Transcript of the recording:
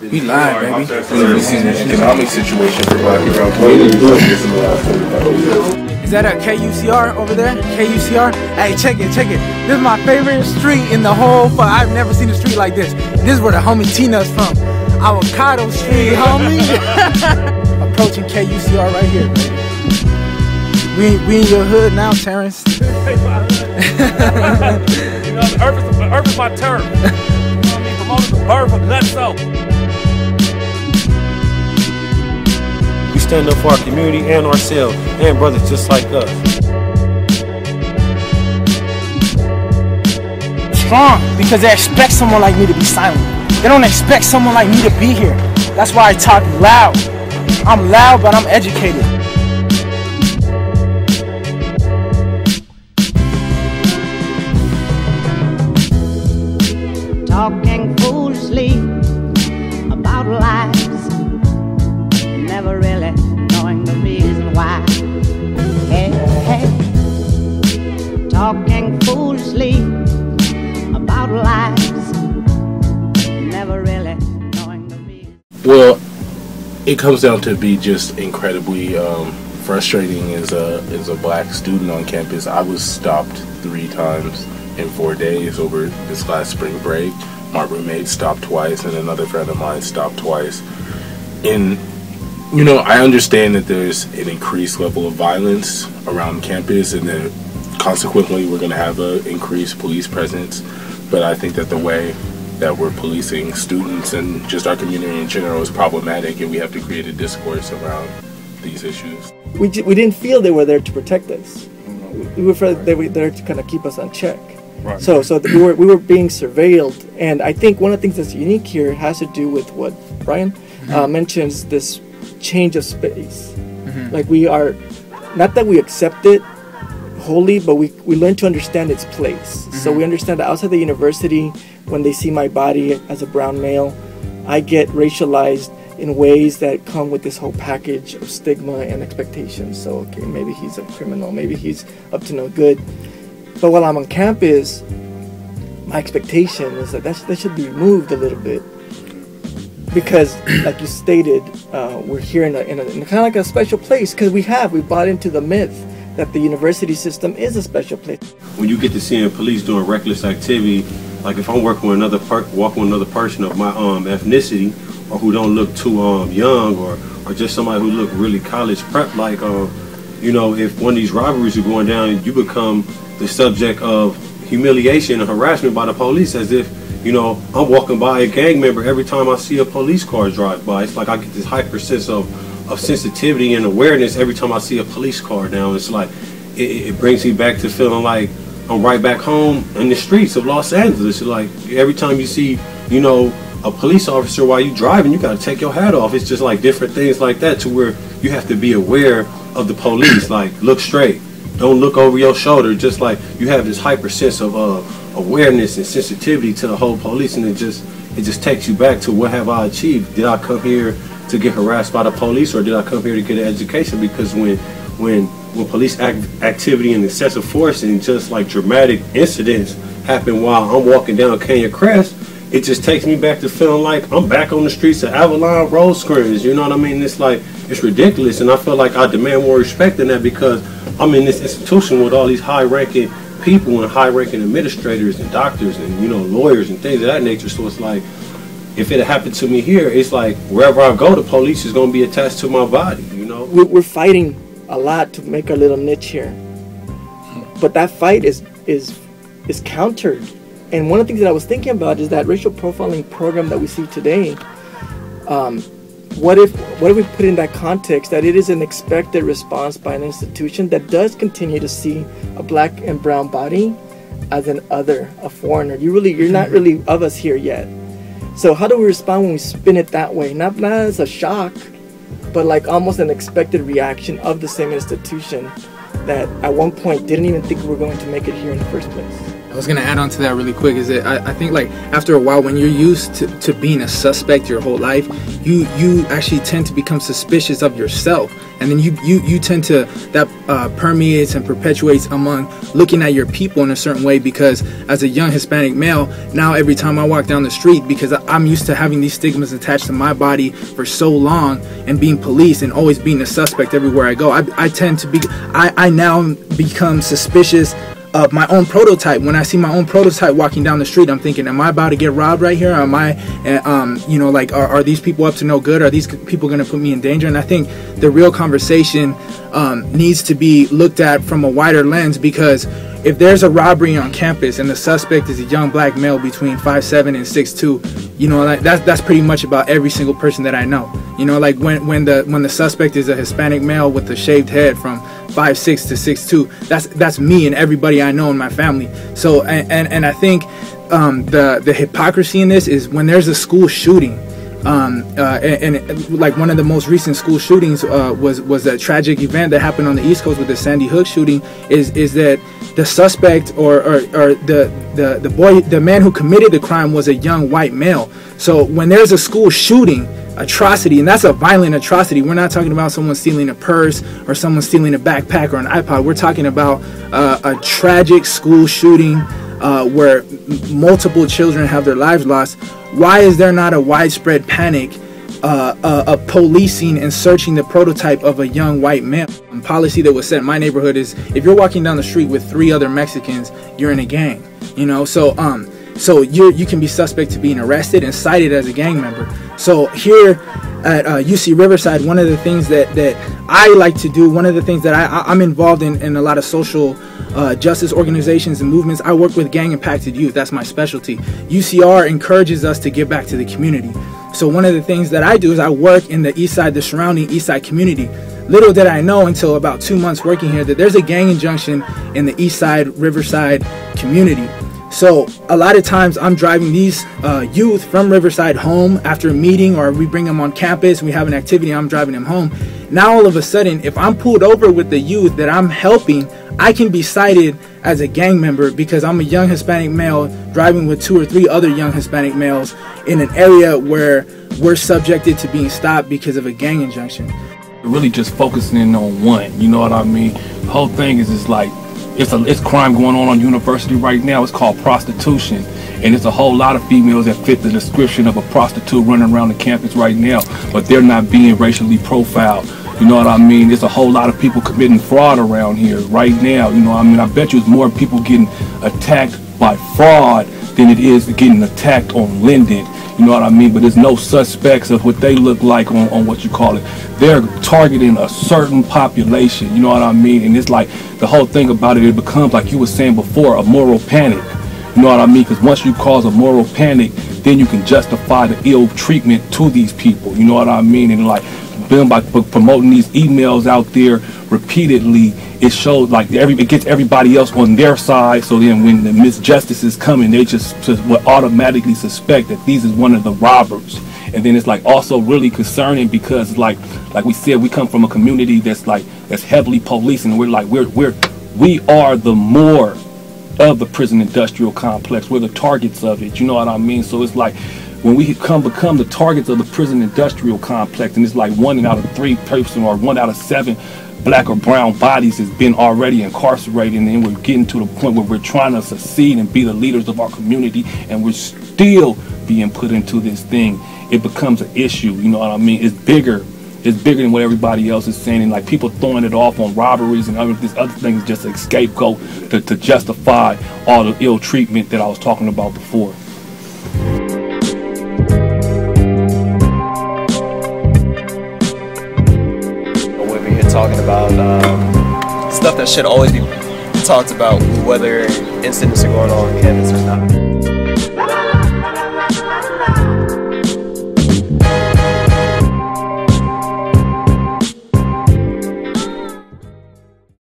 We live, baby. We've seen an economic situation for Black and brown communities like this in the last 45 years. Is that a KUCR over there? KUCR? Hey, check it. This is my favorite street in the whole, but I've never seen a street like this. This is where the homie Tina's from. Avocado Street, homie. Approaching KUCR right here, baby. We in your hood now, Terrence. You know, the earth is my turf. You know what I mean? Promoting the birth of Nutso. We stand up for our community and ourselves, and brothers just like us. Strong, because they expect someone like me to be silent. They don't expect someone like me to be here. That's why I talk loud. I'm loud, but I'm educated. Talking foolishly about lives, never really knowing the reason why. Hey, hey. Talking foolishly about lives, never really knowing the reason. Well, it comes down to be just incredibly frustrating as a Black student on campus. I was stopped 3 times in 4 days over this last spring break. My roommate stopped twice, and another friend of mine stopped twice. And you know, I understand that there's an increased level of violence around campus, and then consequently we're going to have an increased police presence. But I think that the way that we're policing students and just our community in general is problematic, and we have to create a discourse around these issues. We didn't feel they were there to protect us. We were afraid they were there to kind of keep us on check. Right. So we were being surveilled, and I think one of the things that's unique here has to do with what Brian mentions, this change of space. Like, we are, not that we accept it wholly, but we learn to understand its place. So we understand that outside the university, when they see my body as a brown male, I get racialized in ways that come with this whole package of stigma and expectations. So, okay, maybe he's a criminal, maybe he's up to no good. But while I'm on campus, my expectation is that should be removed a little bit. Because, like you stated, we're here in a kind of like a special place, because we bought into the myth that the university system is a special place. When you get to seeing police doing reckless activity, like if I'm working with walking with another person of my ethnicity, or who don't look too young, or just somebody who look really college prep, like you know, if one of these robberies are going down, you become the subject of humiliation and harassment by the police, as if, you know, I'm walking by a gang member every time I see a police car drive by. It's like I get this hyper sense of sensitivity and awareness every time I see a police car now. It's like it brings me back to feeling like I'm right back home in the streets of Los Angeles. It's like every time you see, you know, a police officer while you driving, you got to take your hat off. It's just like different things like that, to where you have to be aware of the police. Like, look straight, don't look over your shoulder. Just like you have this hyper sense of awareness and sensitivity to the whole police, and it just takes you back to, what have I achieved? Did I come here to get harassed by the police, or did I come here to get an education? Because when police activity and excessive force and just like dramatic incidents happen while I'm walking down Canyon Crest, it just takes me back to feeling like I'm back on the streets of Avalon, Rosecrans. You know what I mean? It's like, it's ridiculous, and I feel like I demand more respect than that, because I'm in this institution with all these high-ranking people and high-ranking administrators and doctors and, you know, lawyers and things of that nature. So it's like, if it had happened to me here, it's like wherever I go, the police is going to be attached to my body. You know, we're fighting a lot to make our little niche here, but that fight is countered. And one of the things that I was thinking about is that racial profiling program that we see today. What if we put in that context that it is an expected response by an institution that does continue to see a Black and brown body as an other, a foreigner? You're not really of us here yet. So how do we respond when we spin it that way? Not as a shock, but like almost an expected reaction of the same institution that at one point didn't even think we were going to make it here in the first place. I was gonna add on to that really quick. Is that I think like after a while, when you're used to being a suspect your whole life, you actually tend to become suspicious of yourself, and then you tend to that permeates and perpetuates among looking at your people in a certain way. Because as a young Hispanic male, now every time I walk down the street, because I'm used to having these stigmas attached to my body for so long and being policed and always being a suspect everywhere I go, I tend to be I now become suspicious of my own prototype. When I see my own prototype walking down the street, I'm thinking, am I about to get robbed right here? Am I, you know, like, are these people up to no good? Are these people going to put me in danger? And I think the real conversation needs to be looked at from a wider lens, because if there's a robbery on campus and the suspect is a young black male between 5'7" and 6'2", you know, like that's pretty much about every single person that I know. You know, like when the suspect is a Hispanic male with a shaved head from 5'6" to 6'2", that's me and everybody I know in my family. So and I think the hypocrisy in this is when there's a school shooting. And like one of the most recent school shootings was a tragic event that happened on the East Coast with the Sandy Hook shooting. Is that the suspect or the man who committed the crime was a young white male. So when there's a school shooting atrocity, and that's a violent atrocity, we're not talking about someone stealing a purse or someone stealing a backpack or an iPod. We're talking about a tragic school shooting where multiple children have their lives lost. Why is there not a widespread panic of policing and searching the prototype of a young white male? The policy that was set in my neighborhood is if you're walking down the street with 3 other Mexicans, you're in a gang. You know, so you can be suspect to being arrested and cited as a gang member. So here at UC Riverside, one of the things that I like to do, one of the things that I'm involved in a lot of social justice organizations and movements. I work with gang impacted youth. That's my specialty. UCR encourages us to give back to the community. So one of the things that I do is I work in the east side, the surrounding east side community. Little did I know until about 2 months working here that there's a gang injunction in the east side Riverside community. So a lot of times I'm driving these youth from Riverside home after a meeting, or we bring them on campus, we have an activity, I'm driving them home. Now all of a sudden, if I'm pulled over with the youth that I'm helping, I can be cited as a gang member because I'm a young Hispanic male driving with 2 or 3 other young Hispanic males in an area where we're subjected to being stopped because of a gang injunction. Really just focusing in on one, you know what I mean? The whole thing is just like, it's crime going on university right now. It's called prostitution, and it's a whole lot of females that fit the description of a prostitute running around the campus right now, but they're not being racially profiled. You know what I mean? There's a whole lot of people committing fraud around here right now. You know what I mean? I bet you it's more people getting attacked by fraud than it is getting attacked on Linden. You know what I mean? But there's no suspects of what they look like on what you call it. They're targeting a certain population. You know what I mean? And it's like the whole thing about it, it becomes, like you were saying before, a moral panic. You know what I mean? Because once you cause a moral panic, then you can justify the ill treatment to these people. You know what I mean? And like them by promoting these emails out there repeatedly, it shows like it gets everybody else on their side. So then when the misjustice is coming, they just will automatically suspect that these is one of the robbers. And then it's like also really concerning because like we said, we come from a community that's heavily policing. We're like we are the more of the prison industrial complex. We're the targets of it. You know what I mean? So it's like when we become the targets of the prison industrial complex, and it's like 1 out of 3 person or 1 out of 7 black or brown bodies has been already incarcerated, and then we're getting to the point where we're trying to succeed and be the leaders of our community, and we're still being put into this thing. It becomes an issue. You know what I mean? It's bigger than what everybody else is saying, and like people throwing it off on robberies and other things, just a scapegoat to justify all the ill treatment that I was talking about before. We're here talking about stuff that should always be talked about, whether incidents are going on campus or not.